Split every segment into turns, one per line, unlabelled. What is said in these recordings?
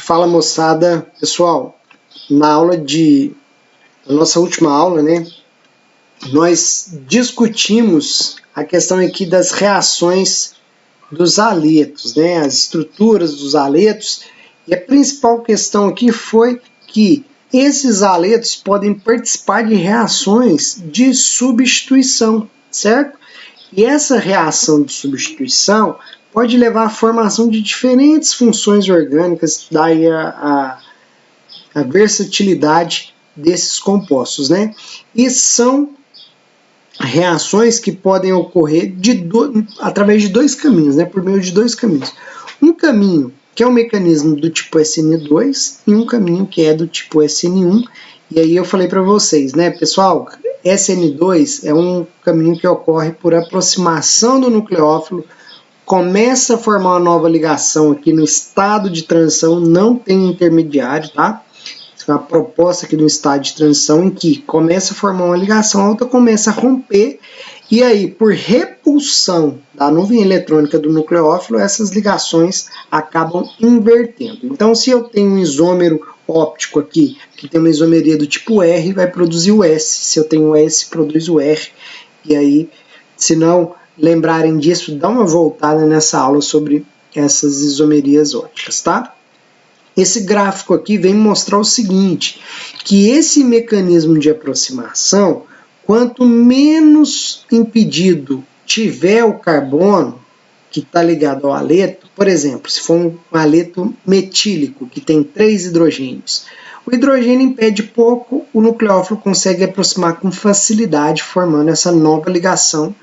Fala, moçada. Pessoal, na nossa última aula, né, nós discutimos a questão aqui das reações dos haletos, né, as estruturas dos haletos, e a principal questão aqui foi que esses haletos podem participar de reações de substituição, certo? E essa reação de substituição pode levar à formação de diferentes funções orgânicas, daí a versatilidade desses compostos, né? E são reações que podem ocorrer através de dois caminhos, né? Por meio de dois caminhos. Um caminho que é o mecanismo do tipo SN2 e um caminho que é do tipo SN1. E aí eu falei para vocês, né, pessoal, SN2 é um caminho que ocorre por aproximação do nucleófilo, começa a formar uma nova ligação aqui no estado de transição, não tem intermediário, tá? É uma proposta aqui no estado de transição em que começa a formar uma ligação, a outra começa a romper, e aí, por repulsão da nuvem eletrônica do nucleófilo, essas ligações acabam invertendo. Então, se eu tenho um isômero óptico aqui, que tem uma isomeria do tipo R, vai produzir o S. Se eu tenho o S, produz o R. E aí, se não lembrarem disso, dá uma voltada nessa aula sobre essas isomerias ópticas, tá? Esse gráfico aqui vem mostrar o seguinte, que esse mecanismo de aproximação, quanto menos impedido tiver o carbono que está ligado ao haleto, por exemplo, se for um haleto metílico, que tem 3 hidrogênios, o hidrogênio impede pouco, o nucleófilo consegue aproximar com facilidade, formando essa nova ligação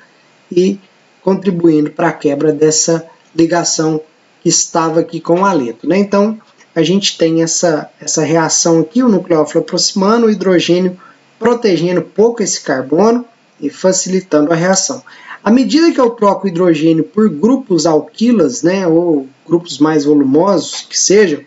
e contribuindo para a quebra dessa ligação que estava aqui com o haleto, né? Então, a gente tem essa reação aqui, o nucleófilo aproximando, o hidrogênio protegendo pouco esse carbono e facilitando a reação. À medida que eu troco o hidrogênio por grupos alquilas, né, ou grupos mais volumosos, que sejam,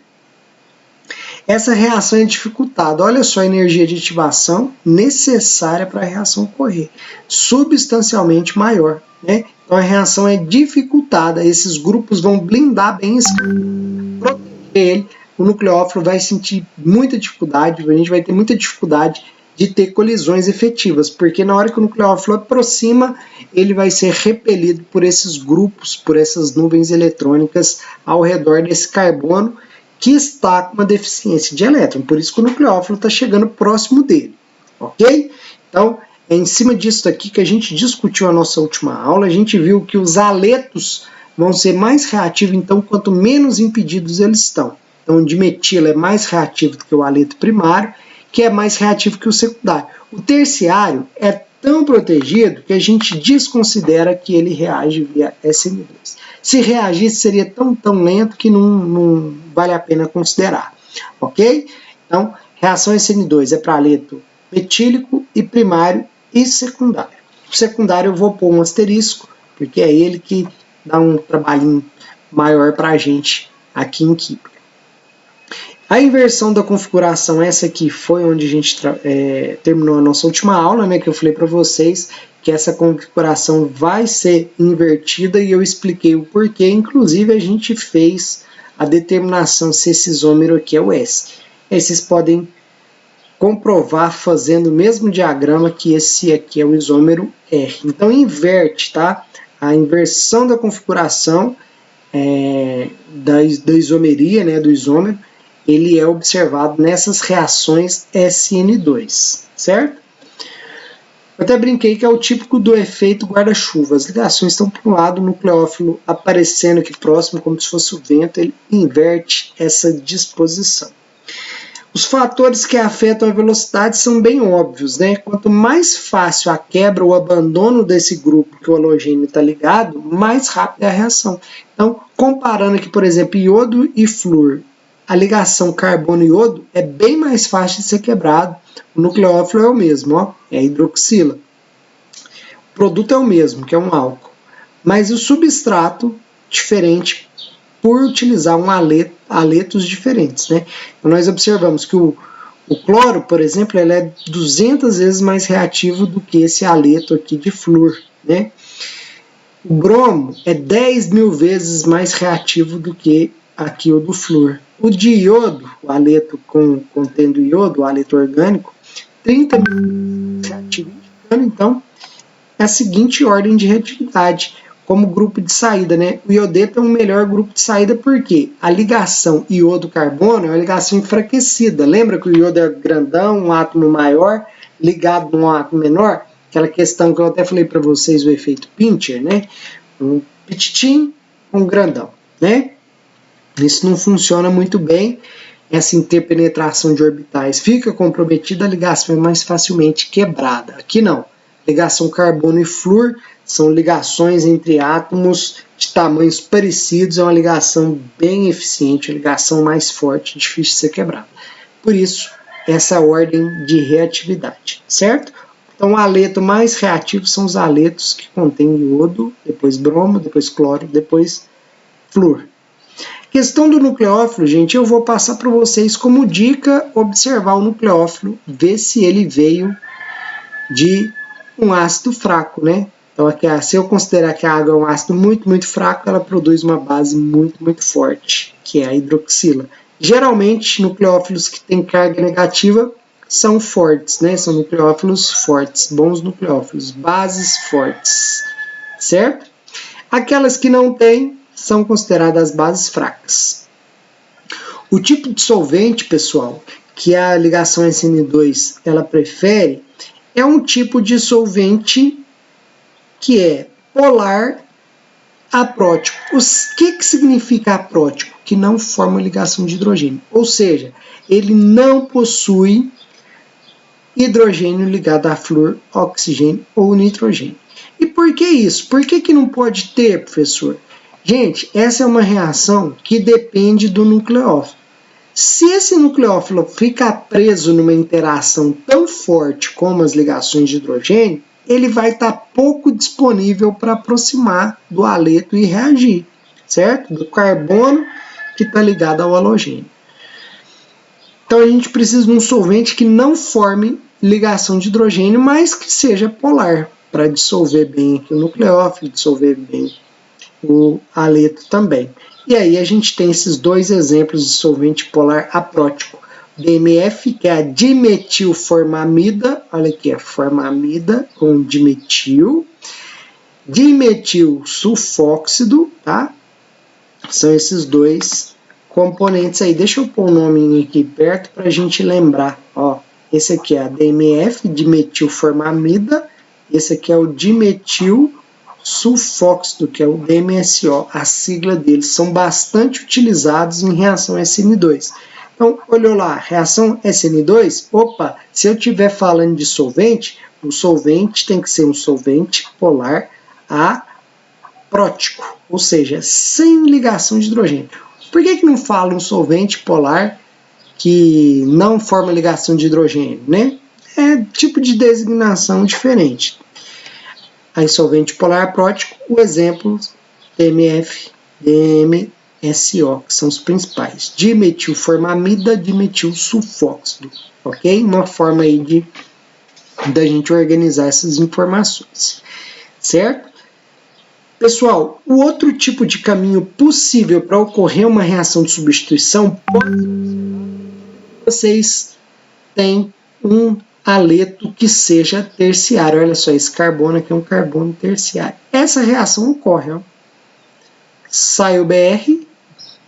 essa reação é dificultada. Olha só a energia de ativação necessária para a reação ocorrer, substancialmente maior, né? Então a reação é dificultada, esses grupos vão blindar bem esse carbono, proteger ele, o nucleófilo vai sentir muita dificuldade, a gente vai ter muita dificuldade de ter colisões efetivas, porque na hora que o nucleófilo aproxima, ele vai ser repelido por esses grupos, por essas nuvens eletrônicas ao redor desse carbono que está com uma deficiência de elétron, por isso que o nucleófilo está chegando próximo dele, ok? Então, é em cima disso aqui que a gente discutiu a nossa última aula, a gente viu que os haletos vão ser mais reativos, então, quanto menos impedidos eles estão. Então, o dimetilo é mais reativo do que o haleto primário, que é mais reativo que o secundário. O terciário é tão protegido que a gente desconsidera que ele reage via SN2. Se reagisse, seria tão lento que não vale a pena considerar, ok? Então, reação SN2 é para haleto metílico e primário e secundário. O secundário eu vou pôr um asterisco, porque é ele que dá um trabalhinho maior para a gente aqui em química. A inversão da configuração, essa aqui foi onde a gente terminou a nossa última aula, né, que eu falei para vocês que essa configuração vai ser invertida e eu expliquei o porquê, inclusive a gente fez a determinação se esse isômero aqui é o S. Aí vocês podem comprovar fazendo o mesmo diagrama que esse aqui é o isômero R. Então inverte, tá? A inversão da configuração da isomeria, né, do isômero, ele é observado nessas reações SN2, certo? Eu até brinquei que é o típico do efeito guarda-chuva. As ligações estão para um lado, o nucleófilo aparecendo aqui próximo, como se fosse o vento, ele inverte essa disposição. Os fatores que afetam a velocidade são bem óbvios, né? Quanto mais fácil a quebra ou abandono desse grupo que o halogênio está ligado, mais rápida é a reação. Então, comparando aqui, por exemplo, iodo e flúor, a ligação carbono-iodo é bem mais fácil de ser quebrado. O nucleófilo é o mesmo, ó, é a hidroxila. O produto é o mesmo, que é um álcool. Mas o substrato, diferente, por utilizar haletos diferentes, né? Então, nós observamos que o cloro, por exemplo, ele é 200 vezes mais reativo do que esse haleto aqui de flúor, né? O bromo é 10.000 vezes mais reativo do que aqui o do flúor. O de iodo, o haleto contendo iodo, o haleto orgânico, 30 minutos reativo, indicando então a seguinte ordem de reatividade, como grupo de saída, né? O iodeto é um melhor grupo de saída porque a ligação iodo-carbono é uma ligação enfraquecida. Lembra que o iodo é grandão, um átomo maior, ligado num átomo menor? Aquela questão que eu até falei para vocês, o efeito Pincher, né? Um petitim, um grandão, né? Isso não funciona muito bem, essa interpenetração de orbitais fica comprometida, a ligação é mais facilmente quebrada. Aqui não. Ligação carbono e flúor são ligações entre átomos de tamanhos parecidos, é uma ligação bem eficiente, uma ligação mais forte, difícil de ser quebrada. Por isso, essa ordem de reatividade, certo? Então, o haleto mais reativo são os haletos que contêm iodo, depois bromo, depois cloro, depois flúor. Questão do nucleófilo, gente, eu vou passar para vocês como dica observar o nucleófilo, ver se ele veio de um ácido fraco, né? Então, aqui, se eu considerar que a água é um ácido muito, muito fraco, ela produz uma base muito, muito forte, que é a hidroxila. Geralmente, nucleófilos que têm carga negativa são fortes, né? São nucleófilos fortes, bons nucleófilos, bases fortes, certo? Aquelas que não têm são consideradas bases fracas. O tipo de solvente, pessoal, que a ligação SN2 ela prefere, é um tipo de solvente que é polar aprótico. O que significa aprótico? Que não forma ligação de hidrogênio. Ou seja, ele não possui hidrogênio ligado a flúor, oxigênio ou nitrogênio. E por que isso? Por que não pode ter, professor? Gente, essa é uma reação que depende do nucleófilo. Se esse nucleófilo ficar preso numa interação tão forte como as ligações de hidrogênio, ele vai estar pouco disponível para aproximar do haleto e reagir, certo? Do carbono que está ligado ao halogênio. Então a gente precisa de um solvente que não forme ligação de hidrogênio, mas que seja polar, para dissolver bem aqui o nucleófilo, dissolver bem o haleto também. E aí a gente tem esses dois exemplos de solvente polar aprótico. DMF, que é a dimetilformamida, olha aqui, a formamida com dimetil. Dimetil sulfóxido, tá? São esses dois componentes aí. Deixa eu pôr o nome aqui perto para a gente lembrar. Ó, esse aqui é a DMF, dimetilformamida. Esse aqui é o dimetil sulfóxido, que é o DMSO, a sigla deles, são bastante utilizados em reação SN2. Então, olhou lá, reação SN2, opa, se eu estiver falando de solvente, o solvente tem que ser um solvente polar aprótico, ou seja, sem ligação de hidrogênio. Por que não fala um solvente polar que não forma ligação de hidrogênio, né? É tipo de designação diferente. Aí, solvente polar aprótico, o exemplo DMF, DMSO, que são os principais. Dimetilformamida, dimetilsulfóxido, ok? Uma forma aí da gente organizar essas informações, certo? Pessoal, o outro tipo de caminho possível para ocorrer uma reação de substituição pode vocês têm um haleto que seja terciário. Olha só, esse carbono aqui é um carbono terciário. Essa reação ocorre, ó. Sai o BR,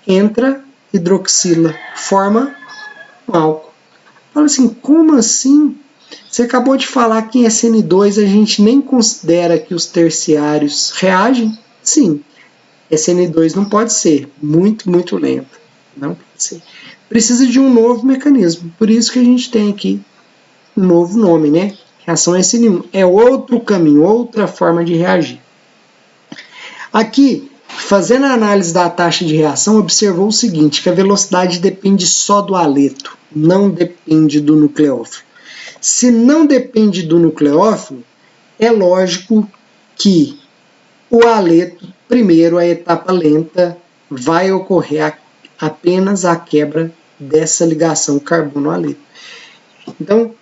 entra hidroxila, forma um álcool. Fala assim, como assim? Você acabou de falar que em SN2 a gente nem considera que os terciários reagem? Sim, SN2 não pode ser, muito, muito lento. Não pode ser. Precisa de um novo mecanismo, por isso que a gente tem aqui um novo nome, né? Reação SN1. É outro caminho, outra forma de reagir. Aqui, fazendo a análise da taxa de reação, observou o seguinte, que a velocidade depende só do haleto, não depende do nucleófilo. Se não depende do nucleófilo, é lógico que o haleto, primeiro, a etapa lenta, vai ocorrer apenas a quebra dessa ligação carbono-haleto. Então,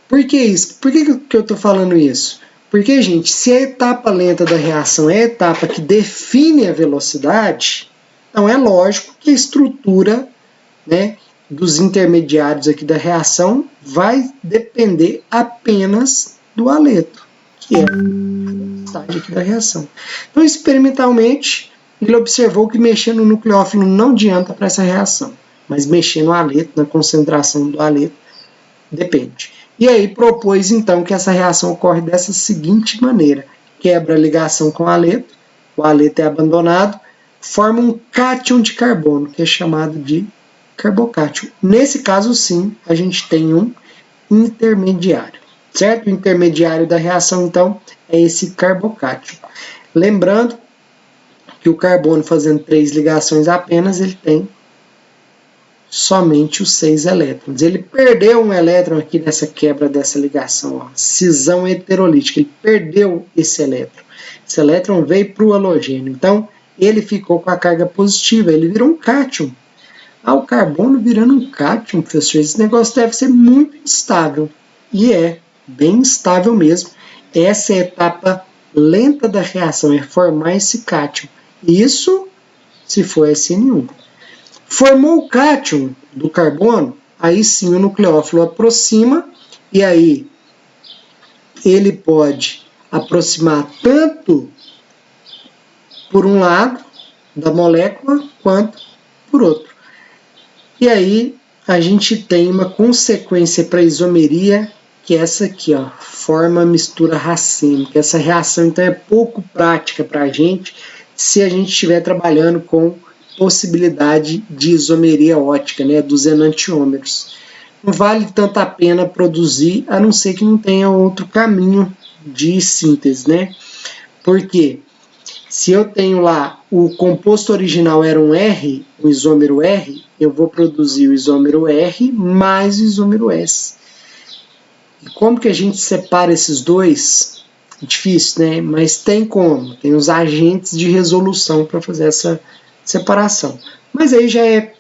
por que isso? Por que eu estou falando isso? Porque, gente, se a etapa lenta da reação é a etapa que define a velocidade, Então é lógico que a estrutura, né, dos intermediários aqui da reação vai depender apenas do haleto, que é a estágio aqui da reação. Então, experimentalmente, ele observou que mexer no nucleófilo não adianta para essa reação, mas mexer no haleto, na concentração do haleto, depende. E aí propôs então que essa reação ocorre dessa seguinte maneira: quebra a ligação com o haleto é abandonado, forma um cátion de carbono, que é chamado de carbocátion. Nesse caso, sim, a gente tem um intermediário, certo? O intermediário da reação, então, é esse carbocátion. Lembrando que o carbono, fazendo 3 ligações apenas, ele tem somente os 6 elétrons. Ele perdeu um elétron aqui nessa quebra dessa ligação, ó, cisão heterolítica. Ele perdeu esse elétron. Esse elétron veio para o halogênio. Então, ele ficou com a carga positiva, ele virou um cátion. O carbono virando um cátion, professor, esse negócio deve ser muito instável. E é bem instável mesmo. Essa é a etapa lenta da reação, é formar esse cátion. Isso se for SN1. Formou o cátion do carbono, aí sim o nucleófilo aproxima, e aí ele pode aproximar tanto por um lado da molécula, quanto por outro. E aí a gente tem uma consequência para a isomeria, que é essa aqui, ó, forma mistura racêmica. Essa reação então é pouco prática para a gente se a gente estiver trabalhando com possibilidade de isomeria ótica, né, dos enantiômeros. Não vale tanto a pena produzir, a não ser que não tenha outro caminho de síntese, né? Porque se eu tenho lá o composto original era um R, o isômero R, eu vou produzir o isômero R mais o isômero S. E como que a gente separa esses dois? Difícil, né? Mas tem como. Tem os agentes de resolução para fazer essa separação. Mas aí já é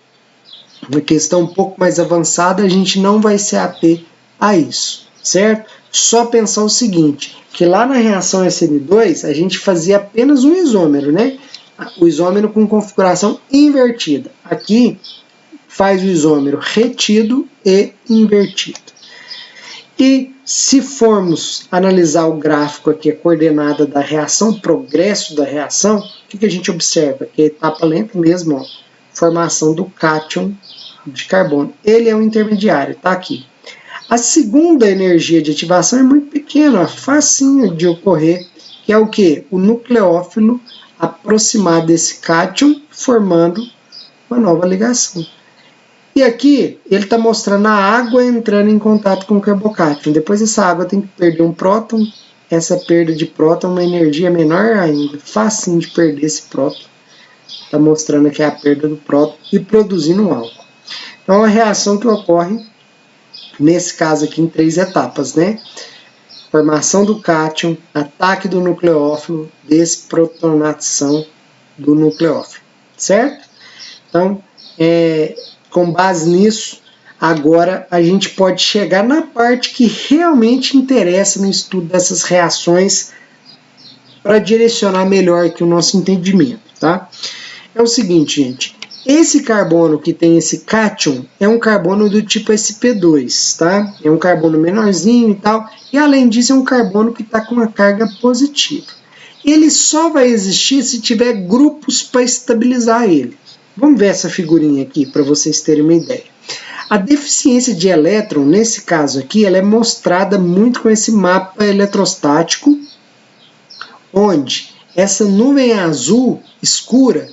uma questão um pouco mais avançada, a gente não vai se ater a isso, certo? Só pensar o seguinte, que lá na reação SN2 a gente fazia apenas um isômero, né? O isômero com configuração invertida. Aqui faz o isômero retido e invertido. E se formos analisar o gráfico aqui, a coordenada da reação, o progresso da reação, o que a gente observa? Que é a etapa lenta mesmo, ó, formação do cátion de carbono. Ele é um intermediário, tá aqui. A segunda energia de ativação é muito pequena, facinho de ocorrer, que é o que? O nucleófilo aproximar desse cátion, formando uma nova ligação. E aqui ele está mostrando a água entrando em contato com o carbocátion. Depois essa água tem que perder um próton. Essa perda de próton é uma energia menor ainda. Facinho de perder esse próton. Está mostrando aqui a perda do próton e produzindo um álcool. Então é uma reação que ocorre, nesse caso aqui, em 3 etapas, né? Formação do cátion, ataque do nucleófilo, desprotonação do nucleófilo. Certo? Então, com base nisso, agora a gente pode chegar na parte que realmente interessa no estudo dessas reações para direcionar melhor aqui o nosso entendimento, tá? É o seguinte, gente, esse carbono que tem esse cátion é um carbono do tipo sp2, tá? É um carbono menorzinho e tal, e além disso é um carbono que está com uma carga positiva. Ele só vai existir se tiver grupos para estabilizar ele. Vamos ver essa figurinha aqui para vocês terem uma ideia. A deficiência de elétron, nesse caso aqui, ela é mostrada muito com esse mapa eletrostático, onde essa nuvem azul escura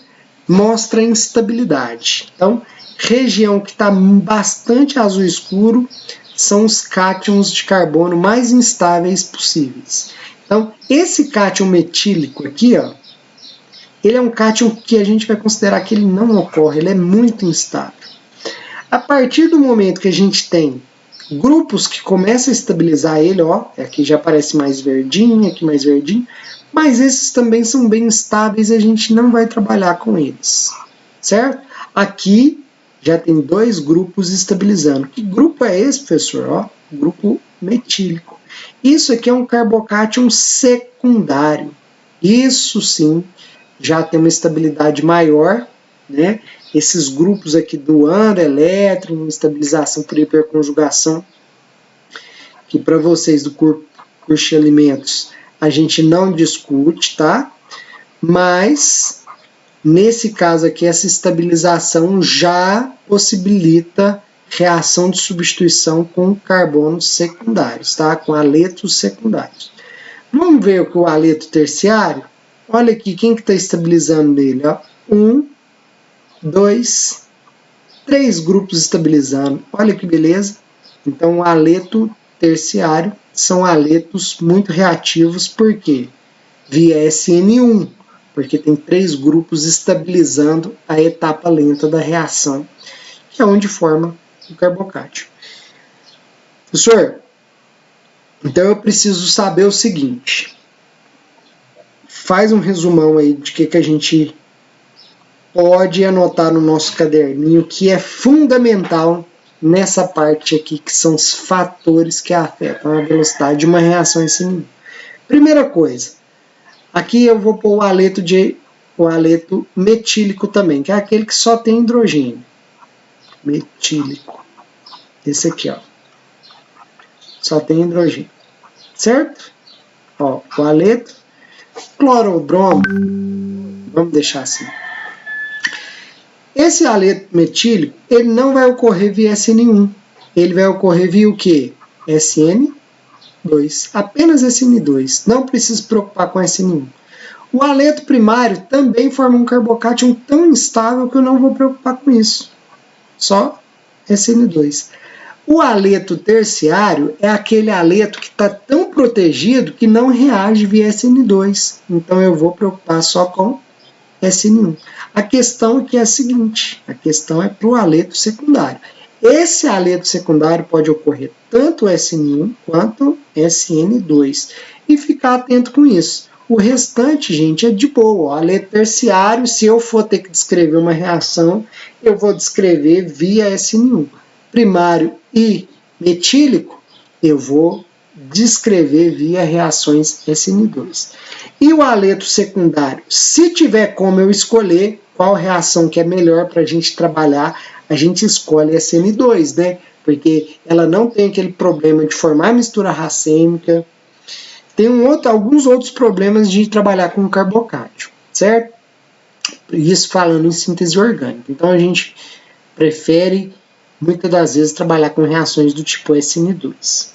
mostra a instabilidade. Então, região que está bastante azul escuro são os cátions de carbono mais instáveis possíveis. Então, esse cátion metílico aqui, ó, ele é um cátion que a gente vai considerar que ele não ocorre, ele é muito instável. A partir do momento que a gente tem grupos que começam a estabilizar ele, ó, aqui já aparece mais verdinho, aqui mais verdinho, mas esses também são bem instáveis e a gente não vai trabalhar com eles, certo? Aqui já tem 2 grupos estabilizando. Que grupo é esse, professor? Ó, grupo metílico. Isso aqui é um carbocátion secundário. Isso sim já tem uma estabilidade maior né? Esses grupos aqui do ânion, elétron, estabilização por hiperconjugação, que para vocês do curso de alimentos a gente não discute, tá? Mas nesse caso aqui, essa estabilização já possibilita reação de substituição com carbonos secundários, tá? Com haletos secundários. Vamos ver o que o haleto terciário? Olha aqui, quem que está estabilizando nele? Ó? 1, 2, 3 grupos estabilizando. Olha que beleza. Então, o haleto terciário são haletos muito reativos, por quê? Via SN1, porque tem 3 grupos estabilizando a etapa lenta da reação, que é onde forma o carbocátio. Professor, então eu preciso saber o seguinte, faz um resumão aí de que a gente pode anotar no nosso caderninho, que é fundamental nessa parte aqui, que são os fatores que afetam a velocidade de uma reação SN1. Primeira coisa, aqui eu vou pôr o haleto metílico também, que é aquele que só tem hidrogênio. Metílico. Esse aqui, ó. Só tem hidrogênio. Certo? Ó, o haleto. Clorobromo. Vamos deixar assim. Esse haleto metílico, ele não vai ocorrer via SN1. Ele vai ocorrer via o quê? SN2. Apenas SN2. Não precisa se preocupar com SN1. O haleto primário também forma um carbocátion tão instável que eu não vou preocupar com isso. Só SN2. O haleto terciário é aquele haleto que está tão protegido que não reage via SN2. Então eu vou preocupar só com SN1. A questão aqui é a seguinte, a questão é para o haleto secundário. Esse haleto secundário pode ocorrer tanto SN1 quanto SN2. E ficar atento com isso. O restante, gente, é de boa. O haleto terciário, se eu for ter que descrever uma reação, eu vou descrever via SN1. Primário e metílico, eu vou descrever via reações SN2. E o haleto secundário, se tiver como eu escolher qual reação que é melhor para a gente trabalhar, a gente escolhe SN2, né? Porque ela não tem aquele problema de formar mistura racêmica. Tem alguns outros problemas de trabalhar com carbocátio, certo? Isso falando em síntese orgânica. Então a gente prefere, muitas das vezes, trabalhar com reações do tipo SN2.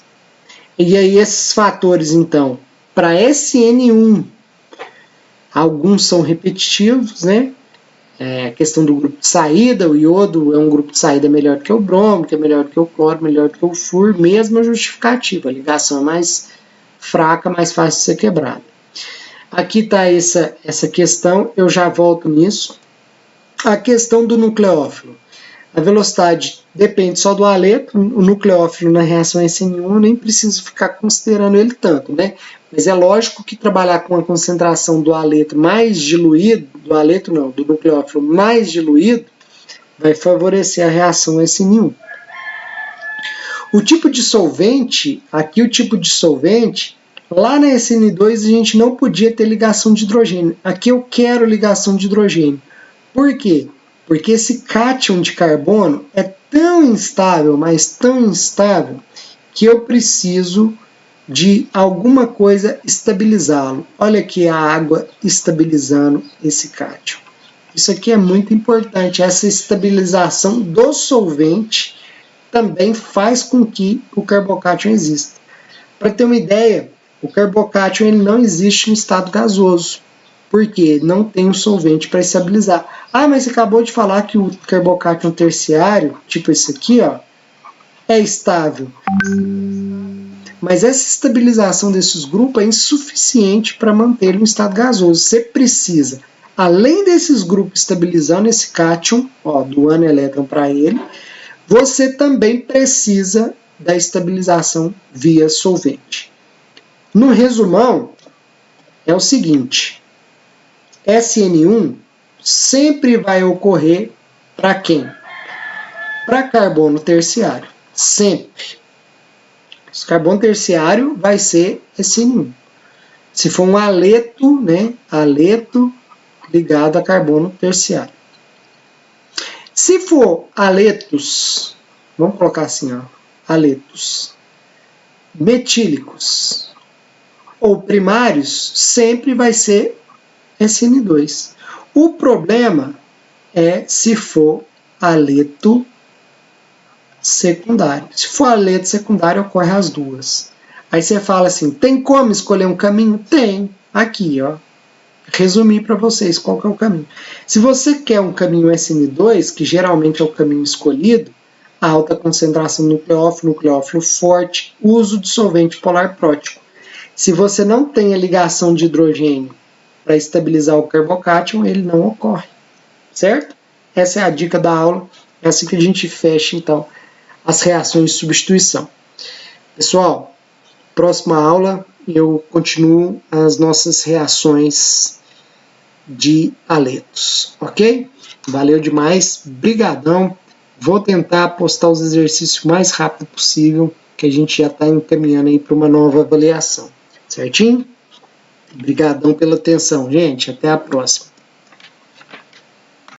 E aí esses fatores, então, para SN1, alguns são repetitivos, né? A questão do grupo de saída, o iodo é um grupo de saída melhor do que o bromo, que é melhor do que o cloro, melhor do que o flúor, mesma justificativa, a ligação é mais fraca, mais fácil de ser quebrada. Aqui está essa questão, eu já volto nisso. A questão do nucleófilo. A velocidade depende só do haleto, o nucleófilo na reação SN1 eu nem preciso ficar considerando ele tanto, né? Mas é lógico que trabalhar com a concentração do haleto mais diluído, do nucleófilo mais diluído, vai favorecer a reação SN1. O tipo de solvente, aqui o tipo de solvente, lá na SN2 a gente não podia ter ligação de hidrogênio. Aqui eu quero ligação de hidrogênio. Por quê? Porque esse cátion de carbono é tão instável, mas tão instável, que eu preciso de alguma coisa estabilizá-lo. Olha aqui a água estabilizando esse cátion. Isso aqui é muito importante. Essa estabilização do solvente também faz com que o carbocátion exista. Para ter uma ideia, o carbocátion ele não existe no estado gasoso. Porque não tem um solvente para estabilizar. Ah, mas você acabou de falar que o carbocátion terciário, tipo esse aqui, ó, é estável. Mas essa estabilização desses grupos é insuficiente para manter ele no estado gasoso. Você precisa, além desses grupos estabilizando esse cátion, ó, do ânion elétron para ele, você também precisa da estabilização via solvente. No resumão, é o seguinte: SN1 sempre vai ocorrer para quem? Para carbono terciário. Sempre. O carbono terciário vai ser SN1. Se for um haleto, né? Haleto ligado a carbono terciário. Se for aletos, vamos colocar assim, ó, aletos metílicos ou primários, sempre vai ser SN2. O problema é se for aleto secundário. Se for aleto secundário, ocorre as duas. Aí você fala assim, tem como escolher um caminho? Tem. Aqui, ó. Resumir para vocês qual que é o caminho. Se você quer um caminho SN2, que geralmente é o caminho escolhido, alta concentração nucleófilo, nucleófilo forte, uso de solvente polar prótico. Se você não tem a ligação de hidrogênio para estabilizar o carbocátion, ele não ocorre. Certo? Essa é a dica da aula. É assim que a gente fecha, então, as reações de substituição. Pessoal, próxima aula eu continuo as nossas reações de aletos, ok? Valeu demais, brigadão. Vou tentar postar os exercícios o mais rápido possível, que a gente já está encaminhando aí para uma nova avaliação. Certinho? Brigadão pela atenção, gente. Até a próxima.